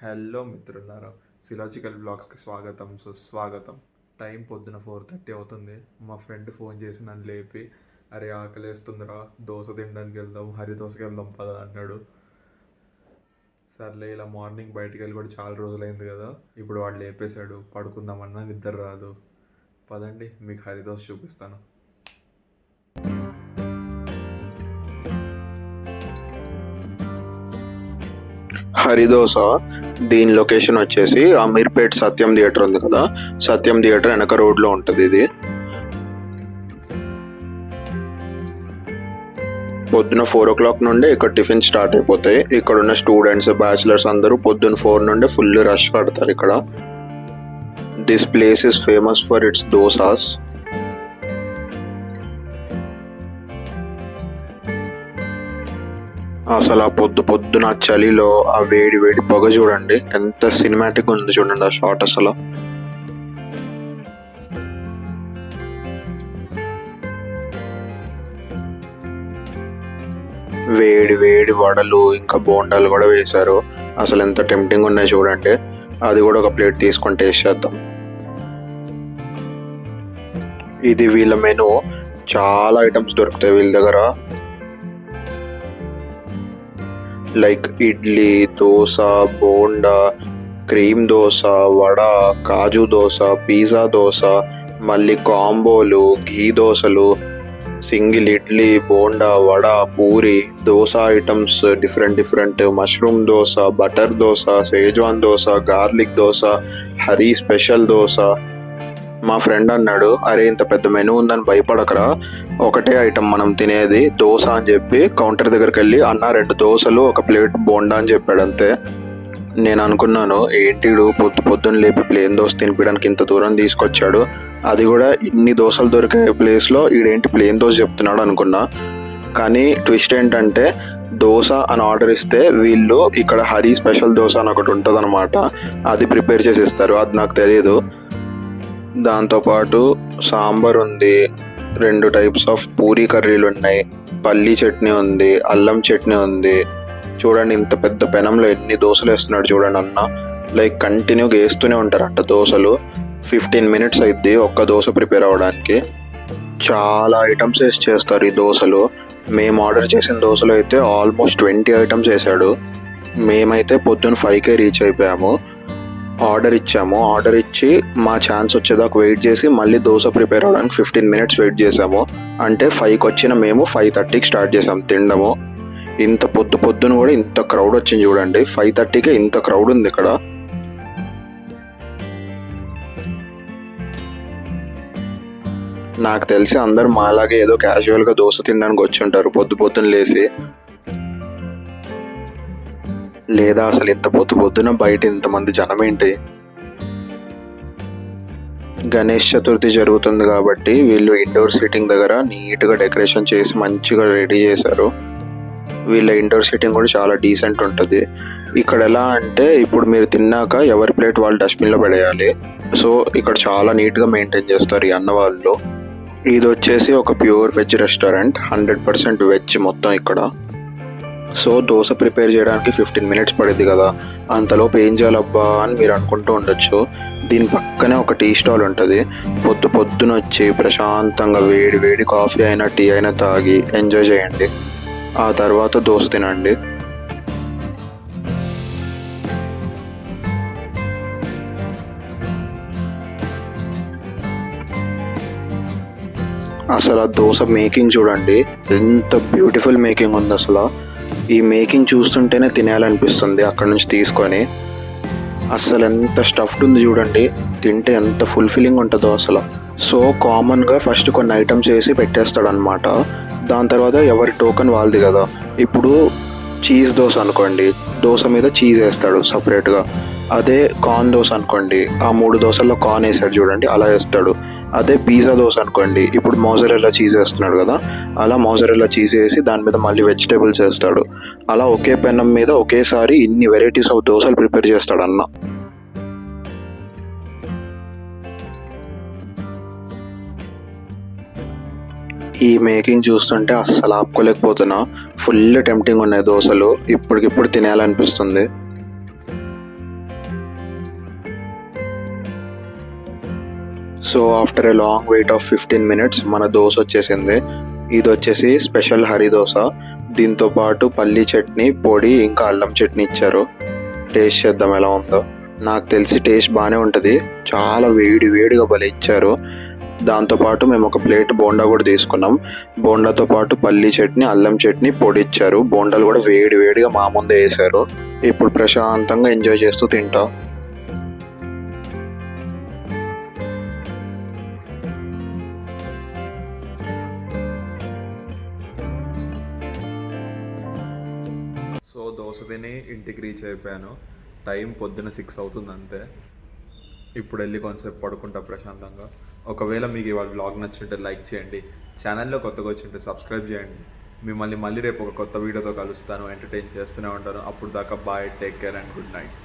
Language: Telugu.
హలో మిత్రులారా, సిలాజికల్ బ్లాగ్స్కి స్వాగతం సుస్వాగతం. టైం పొద్దున 4:30 అవుతుంది. మా ఫ్రెండ్ ఫోన్ చేసి నన్ను లేపి, అరే ఆకలేస్తుందిరా, దోశ తినడానికి వెళ్దాం, హరిదోశకి వెళ్దాం పద అన్నాడు. సర్లే, ఇలా మార్నింగ్ బయటికి వెళ్ళి కూడా చాలా రోజులైంది కదా, ఇప్పుడు వాడు లేపేశాడు, పడుకుందామన్నా నిద్ర రాదు. పదండి, మీకు హరిదోశ చూపిస్తాను. హరిదోస. దీని లొకేషన్ వచ్చేసి అమీర్పేట్ సత్యం థియేటర్ ఉంది కదా, సత్యం థియేటర్ వెనక రోడ్లో ఉంటుంది ఇది. పొద్దున 4 o'clock నుండి ఇక్కడ టిఫిన్ స్టార్ట్ అయిపోతాయి. ఇక్కడ ఉన్న స్టూడెంట్స్, బ్యాచిలర్స్ అందరూ పొద్దున్న 4 నుండి ఫుల్ రష్ పడతారు ఇక్కడ. This place is famous for it's dosas. అసలు ఆ పొద్దున చలిలో ఆ వేడి వేడి పొగ చూడండి, ఎంత సినిమాటిక్ ఉంది చూడండి ఆ షాట్. అసలు వేడి వేడి వడలు ఇంకా బోండాలు కూడా వేశారు. అసలు ఎంత టెంప్టింగ్ ఉన్నాయి చూడండి. అది కూడా ఒక ప్లేట్ తీసుకొని టేస్ట్ చేద్దాం. ఇది వీళ్ళ మెనూ. చాలా ఐటమ్స్ దొరుకుతాయి వీళ్ళ దగ్గర. Like idli, dosa, bonda, cream dosa, vada, kaju dosa, pizza dosa, మళ్ళీ కాంబోలు, ఘీ దోశలు, single idli, bonda, vada, puri, dosa items different mushroom dosa, butter dosa, schezwan dosa, garlic dosa, Hari special dosa. మా ఫ్రెండ్ అన్నాడు, అరే ఇంత పెద్ద మెనూ ఉందని భయపడకరా, ఒకటే ఐటమ్ మనం తినేది దోశ అని చెప్పి కౌంటర్ దగ్గరికి వెళ్ళి, అన్న 2 దోశలు 1 ప్లేట్ బోండా అని చెప్పాడు అంతే. నేను అనుకున్నాను, ఏంటిడు పొద్దున్న లేపి ప్లేన్ దోశ తినిపించడానికి ఇంత దూరం తీసుకొచ్చాడు, అది కూడా ఇన్ని దోశలు దొరికే ప్లేస్లో ఈడేంటి ప్లేన్ దోశ చెప్తున్నాడు అనుకున్నా. కానీ ట్విస్ట్ ఏంటంటే, దోశ అని ఆర్డర్ ఇస్తే వీళ్ళు ఇక్కడ హరీ స్పెషల్ దోశ అని ఒకటి ఉంటుంది అనమాట, అది ప్రిపేర్ చేసి ఇస్తారు. అది నాకు తెలియదు. దాంతోపాటు సాంబార్ ఉంది, 2 types ఆఫ్ పూరీ కర్రీలు ఉన్నాయి, పల్లీ చట్నీ ఉంది, అల్లం చట్నీ ఉంది. చూడండి ఇంత పెద్ద పెనంలో ఎన్ని దోశలు వేస్తున్నాడు చూడండి అన్న. లైక్ కంటిన్యూగా వేస్తూనే ఉంటారంట దోశలు. 15 minutes అయింది ఒక్క దోశ ప్రిపేర్ అవ్వడానికి. చాలా ఐటమ్స్ వేసి చేస్తారు ఈ దోశలు. మేము ఆర్డర్ చేసిన దోశలు అయితే ఆల్మోస్ట్ 20 items వేసాడు. మేమైతే పొద్దున్న 5కే రీచ్ అయిపోయాము. ఆర్డర్ ఇచ్చి మా ఛాన్స్ వచ్చేదాకా వెయిట్ చేసి మళ్ళీ దోశ ప్రిపేర్ అవ్వడానికి 15 minutes వెయిట్ చేసాము. అంటే 5కి వచ్చిన మేము 5:30కి స్టార్ట్ చేసాము తినడము. ఇంత పొద్దున కూడా ఇంత క్రౌడ్ వచ్చింది చూడండి. 5:30కే ఇంత క్రౌడ్ ఉంది ఇక్కడ. నాకు తెలిసి అందరు మాలాగే ఏదో క్యాజువల్గా దోశ తినడానికి వచ్చి ఉంటారు పొద్దున లేసి. లేదా అసలు ఇంత పొద్దున బయట ఇంతమంది జనం ఏంటి. గణేష్ చతుర్థి జరుగుతుంది కాబట్టి వీళ్ళు ఇండోర్ సీటింగ్ దగ్గర నీట్గా డెకరేషన్ చేసి మంచిగా రెడీ చేశారు. వీళ్ళ ఇండోర్ సీటింగ్ కూడా చాలా డీసెంట్ ఉంటుంది. ఇక్కడ ఎలా అంటే, ఇప్పుడు మీరు తిన్నాక ఎవరి ప్లేట్ వాళ్ళు డస్ట్బిన్లో పడేయాలి. సో ఇక్కడ చాలా నీట్గా మెయింటైన్ చేస్తారు ఈ అన్న వాళ్ళు. ఇది వచ్చేసి ఒక ప్యూర్ వెజ్ రెస్టారెంట్, 100% వెజ్ మొత్తం ఇక్కడ. సో దోశ ప్రిపేర్ చేయడానికి 15 minutes పడింది కదా, అంతలోపు ఏం చేయాలబ్బా అని మీరు అనుకుంటూ ఉండొచ్చు. దీని పక్కనే ఒక టీ స్టాల్ ఉంటుంది. పొద్దున వచ్చి ప్రశాంతంగా వేడి కాఫీ అయినా టీ అయినా తాగి ఎంజాయ్ చేయండి. ఆ తర్వాత దోశ తినండి. అసలు ఆ దోశ మేకింగ్ చూడండి, ఎంత బ్యూటిఫుల్ మేకింగ్ ఉంది. అసలు ఈ మేకింగ్ చూస్తుంటేనే తినేయాలనిపిస్తుంది అక్కడ నుంచి తీసుకొని. అసలు ఎంత స్టఫ్డ్ ఉంది చూడండి, తింటే ఎంత ఫుల్ఫిల్లింగ్ ఉంటుందో అసలు. సో కామన్గా ఫస్ట్ కొన్ని ఐటమ్స్ వేసి పెట్టేస్తాడు అనమాట. దాని తర్వాత ఎవరి టోకెన్ వాళ్ళది కదా. ఇప్పుడు చీజ్ దోశ అనుకోండి, దోశ మీద చీజ్ వేస్తాడు సపరేట్గా. అదే కార్న్ దోశ అనుకోండి, ఆ 3 దోశల్లో కార్న్ వేసాడు చూడండి, అలా వేస్తాడు. అదే పిజ్జా దోశ అనుకోండి, ఇప్పుడు మోజరెల్లా చీజ్ వేస్తున్నాడు కదా, అలా మోజరెల్లా చీజ్ వేసి దాని మీద మళ్ళీ వెజిటేబుల్స్ వేస్తాడు. అలా ఒకే పెనం మీద ఒకేసారి ఇన్ని వెరైటీస్ ఆఫ్ దోశలు ప్రిపేర్ చేస్తాడు అన్న. ఈ మేకింగ్ చూస్తుంటే అస్సలు ఆపుకోలేకపోతున్నా. ఫుల్ టెంప్టింగ్ ఉన్నాయి దోశలు, ఇప్పటికిప్పుడు తినేయాలనిపిస్తుంది. So after a long wait of 15 minutes మన దోశ వచ్చేసింది. ఇది వచ్చేసి స్పెషల్ హరి దోశ. దీంతో పాటు పల్లీ చట్నీ, పొడి, ఇంకా అల్లం చట్నీ ఇచ్చారు. టేస్ట్ చేద్దాం ఎలా ఉందో. నాకు తెలిసి టేస్ట్ బాగానే ఉంటుంది. చాలా వేడిగా భలే ఇచ్చారు. దాంతోపాటు మేము ఒక ప్లేట్ బోండా కూడా తీసుకున్నాం. బోండాతో పాటు పల్లీ చట్నీ, అల్లం చట్నీ, పొడి ఇచ్చారు. బోండాలు కూడా వేడిగా మా ముందే వేసారు. ఇప్పుడు ప్రశాంతంగా ఎంజాయ్ చేస్తూ తింటా. సో దోశ తిని ఇంటికి రీచ్ అయిపోయాను. టైం పొద్దున 6 అవుతుంది అంతే. ఇప్పుడు వెళ్ళి కొంచెంసేపు పడుకుంటా ప్రశాంతంగా. ఒకవేళ మీకు ఇవాళ వ్లాగ్ నచ్చుంటే లైక్ చేయండి. ఛానల్లో కొత్తగా వచ్చింటే సబ్స్క్రైబ్ చేయండి. మిమ్మల్ని మళ్ళీ రేపు ఒక కొత్త వీడియోతో కలుస్తాను. ఎంటర్టైన్ చేస్తూనే ఉంటాను. అప్పుడు దాకా bye, take care and good night.